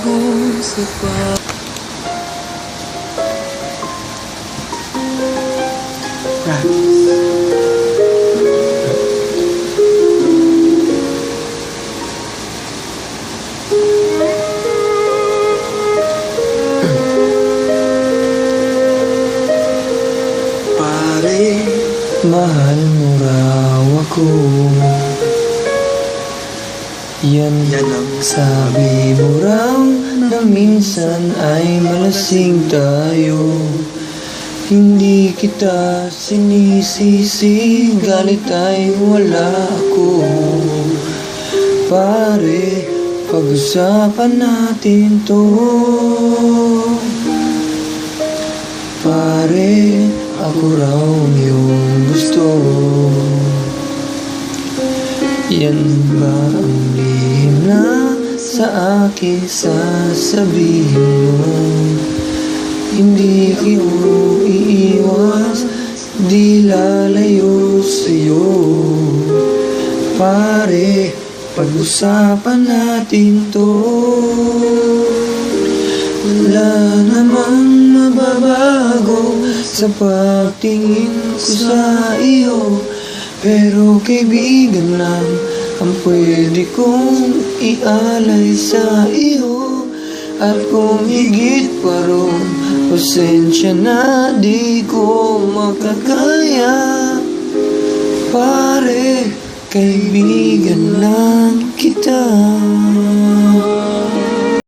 mababago sa Pare, mahal mo raw ako. Yan ang sabi mo raw na minsan ay malasing tayo. Hindi kita sinisisi, galit ay wala ako. Pare, pag-usapan natin to. Pare, ako raw yung gusto. Yan ba ang lihim na sa akin sasabihin mo? Hindi ko iiwas, di lalayo sa'yo. Pare, pag-usapan natin to. Wala namang mababago sa pagtingin ko sa iyo, pero kaibigan lang ang pwede kong ialay sa iyo. At kung higit pa ron, pasensya na di ko makakaya. Pare, kaibigan lang kita.